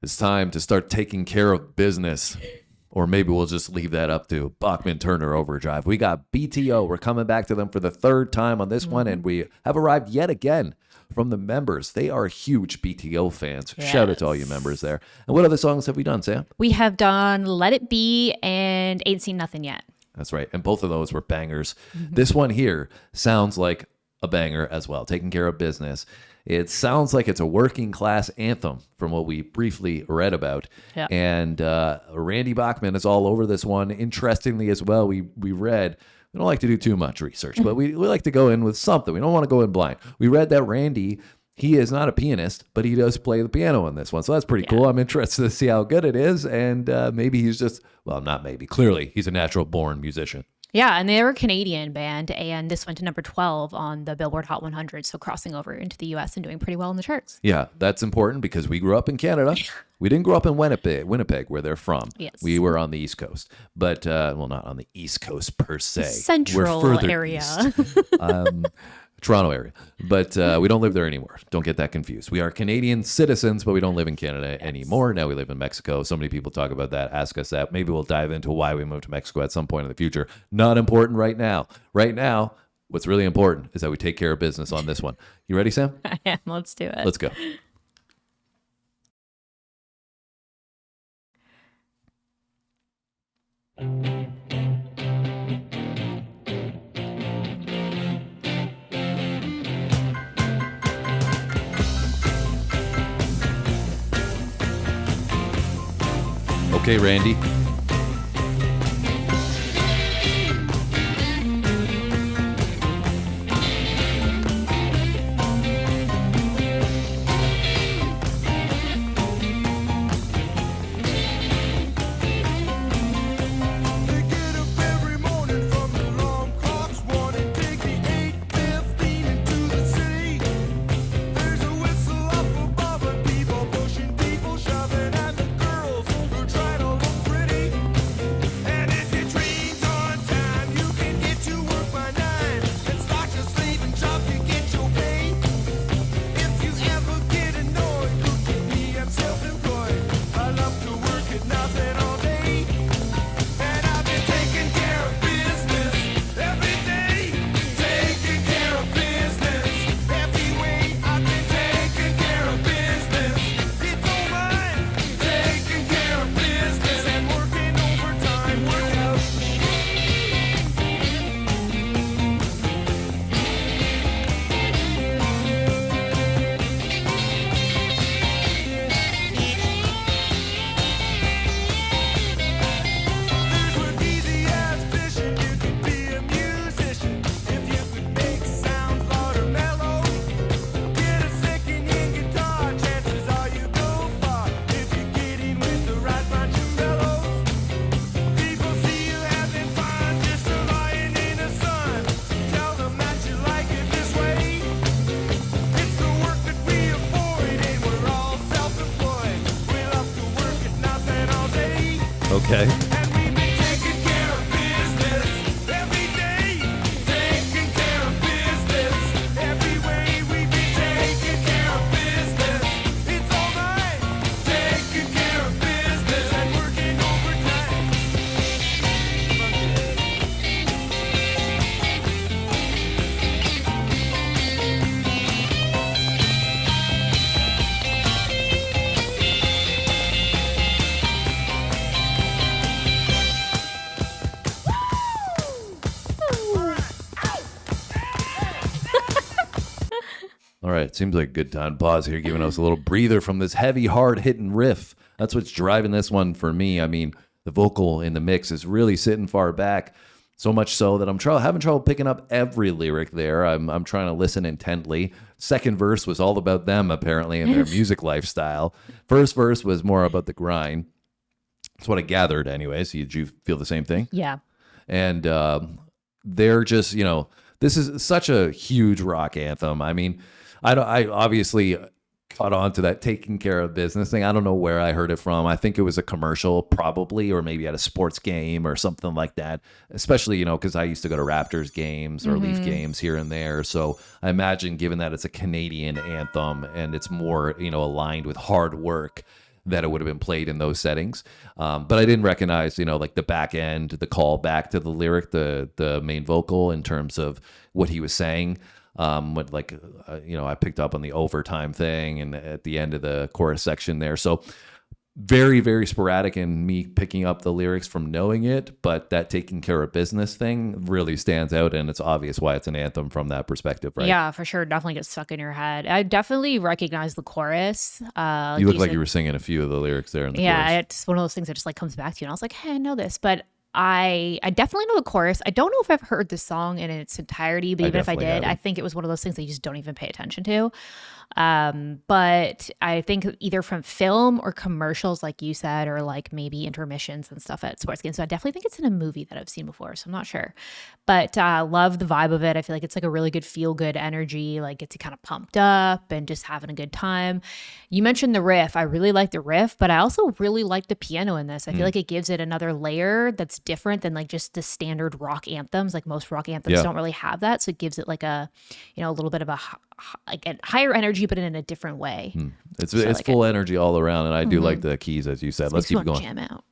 It's time to start taking care of business. Or maybe we'll just leave that up to Bachman-Turner Overdrive. We got BTO. We're coming back to them for the third time on this one, and we have arrived yet again from the members. They are huge BTO fans. Yes. Shout out to all you members there. And what other songs have we done, Sam? We have done Let It Be and Ain't Seen Nothing Yet. That's right. And both of those were bangers. This one here sounds like a banger as well. Taking Care of Business. It sounds like it's a working class anthem from what we briefly read about. Yeah. And Randy Bachman is all over this one. Interestingly as well, we read, we don't like to do too much research, but we like to go in with something. We don't want to go in blind. We read that Randy, he is not a pianist, but he does play the piano in this one. So that's pretty cool. I'm interested to see how good it is. And maybe he's just, well, not maybe, clearly he's a natural born musician. Yeah, and they were a Canadian band, and this went to number 12 on the Billboard Hot 100, so crossing over into the U.S. and doing pretty well in the charts. Yeah, that's important because we grew up in Canada. We didn't grow up in Winnipeg, where they're from. Yes. We were on the East Coast, but, well, not on the East Coast per se. Central We're further area. east. Toronto area, but we don't live there anymore. Don't get that confused. We are Canadian citizens, but we don't live in Canada anymore. Now we live in Mexico. So many people talk about that, ask us that. Maybe we'll dive into why we moved to Mexico at some point in the future. Not important right now. Right now, what's really important is that we take care of business on this one. You ready, Sam? I am. Let's do it. Let's go. Okay, Randy. Okay. All right, seems like a good time to pause here, giving us a little breather from this heavy, hard-hitting riff. That's what's driving this one for me. I mean, the vocal in the mix is really sitting far back, so much so that I'm having trouble picking up every lyric there. I'm trying to listen intently. Second verse was all about them, apparently, and their music lifestyle. First verse was more about the grind. That's what I gathered anyway. So did you feel the same thing? Yeah. And they're just, this is such a huge rock anthem. I mean, I obviously caught on to that taking care of business thing. I don't know where I heard it from. I think it was a commercial probably, or maybe at a sports game or something like that, especially, because I used to go to Raptors games or Leaf games here and there. So I imagine, given that it's a Canadian anthem and it's more, aligned with hard work, that it would have been played in those settings. But I didn't recognize, like the back end, the call back to the lyric, the main vocal in terms of what he was saying. I picked up on the overtime thing and at the end of the chorus section there. So very, very sporadic in me picking up the lyrics from knowing it, but that taking care of business thing really stands out, and it's obvious why it's an anthem from that perspective, right? Yeah, for sure. Definitely gets stuck in your head. I definitely recognize the chorus. You look like you were singing a few of the lyrics there in the chorus. Yeah, it's one of those things that just like comes back to you. And I was like, hey, I know this, but I definitely know the chorus. I don't know if I've heard the song in its entirety, but even if I did, I think it was one of those things that you just don't even pay attention to. But I think either from film or commercials, like you said, or like maybe intermissions and stuff at sports games. So I definitely think it's in a movie that I've seen before. So I'm not sure, but love the vibe of it. I feel like it's like a really good feel good energy, like gets you kind of pumped up and just having a good time. You mentioned the riff. I really like the riff, but I also really like the piano in this. I feel like it gives it another layer that's different than like just the standard rock anthems. Like most rock anthems don't really have that. So it gives it like a little bit of a higher energy, but in a different way. It's like full energy all around, and I do like the keys, as you said. Let's keep going. Jam out.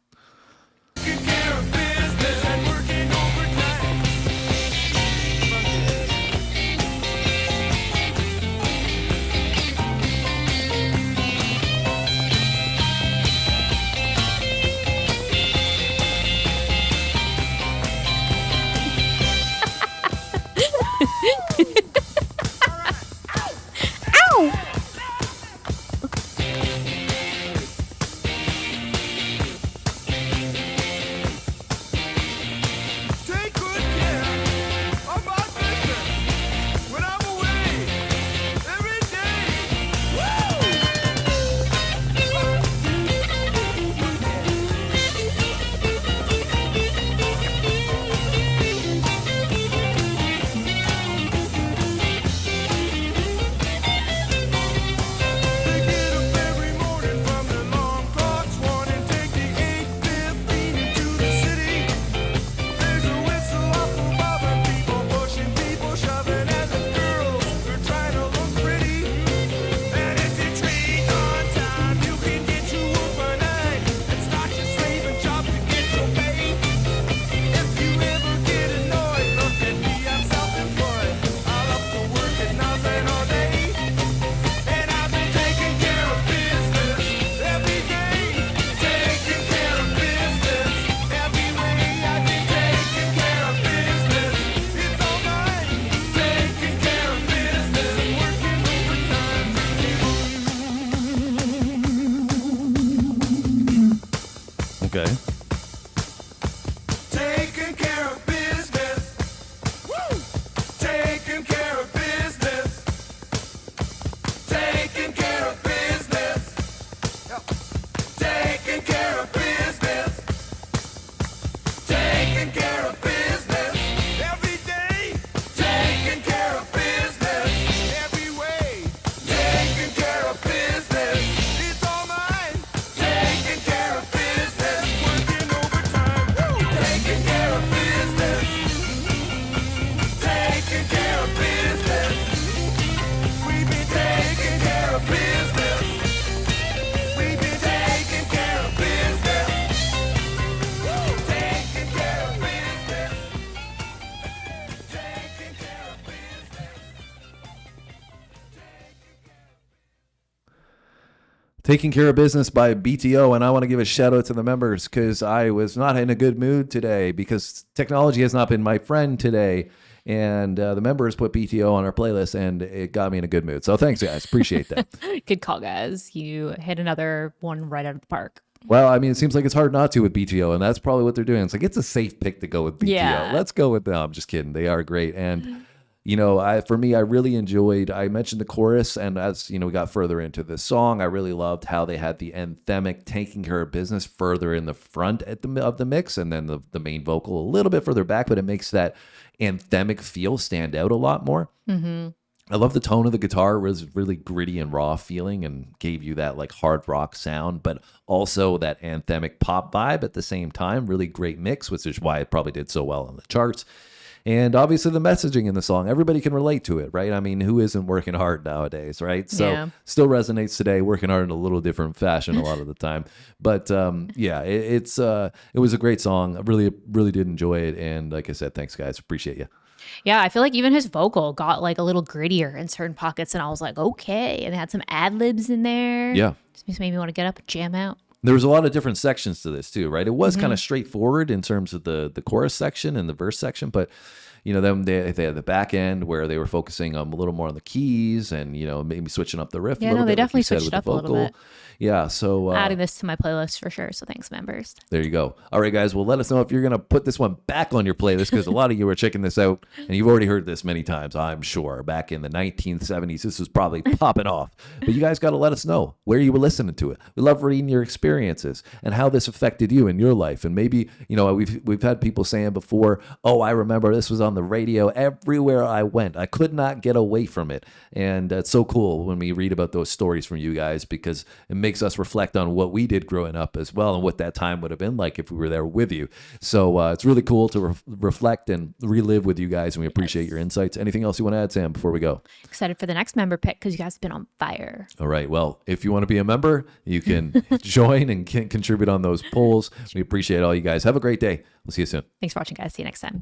Okay. Taking care of business. Woo! Taking care of business. Taking care of business. Yep. Taking care of business. Taking care of business. Every day. Taking care of business. Every way. Taking care of business. It's all mine. Taking care of business. Working overtime. Woo! Taking care of business. Taking care of business. We've been taking care of business. We've been taking care of business. Woo! Taking care of business. Taking care of business. Taking Care of Business by BTO, and I want to give a shout out to the members because I was not in a good mood today because technology has not been my friend today, and the members put BTO on our playlist, and it got me in a good mood. So thanks, guys. Appreciate that. Good call, guys. You hit another one right out of the park. Well, I mean, it seems like it's hard not to with BTO, and that's probably what they're doing. It's like, it's a safe pick to go with BTO. Yeah. Let's go with them. I'm just kidding. They are great. And, for me, I really enjoyed, I mentioned the chorus, and as, we got further into the song, I really loved how they had the anthemic Taking Care of Business further in the front of the mix, and then the main vocal a little bit further back, but it makes that anthemic feel stand out a lot more. Mm-hmm. I love the tone of the guitar. It was really gritty and raw feeling and gave you that like hard rock sound, but also that anthemic pop vibe at the same time. Really great mix, which is why it probably did so well on the charts. And obviously the messaging in the song, everybody can relate to it, right? I mean, who isn't working hard nowadays, right? So Yeah. still resonates today, working hard in a little different fashion a lot of the time. But yeah, it was a great song. I really did enjoy it. And like I said, thanks guys. Appreciate you. Yeah, I feel like even his vocal got like a little grittier in certain pockets, and I was like, okay. And they had some ad libs in there. Yeah. Just made me want to get up and jam out. There was a lot of different sections to this too, right? It was kind of straightforward in terms of the chorus section and the verse section, but you know, they had the back end where they were focusing a little more on the keys and, you know, maybe switching up the riff a Yeah, little no, bit. they definitely like you said, switched with it up the a little vocal. bit. Yeah, so Adding this to my playlist for sure. So thanks, members. there you go. All right, guys. Well, let us know if you're going to put this one back on your playlist because a lot of you are checking this out and you've already heard this many times, I'm sure. Back in the 1970s, this was probably popping off. But you guys got to let us know where you were listening to it. We love reading your experiences and how this affected you in your life. And maybe, you know, we've had people saying before, oh, I remember this was on the radio everywhere I went. I could not get away from it. And it's so cool when we read about those stories from you guys because it makes us reflect on what we did growing up as well and what that time would have been like if we were there with you. So it's really cool to reflect and relive with you guys, and we appreciate your insights. Anything else you want to add, Sam, before we go? Excited for the next member pick because you guys have been on fire. All right. Well, if you want to be a member, you can join and can contribute on those polls. We appreciate all you guys. Have a great day. We'll see you soon. Thanks for watching, guys. See you next time.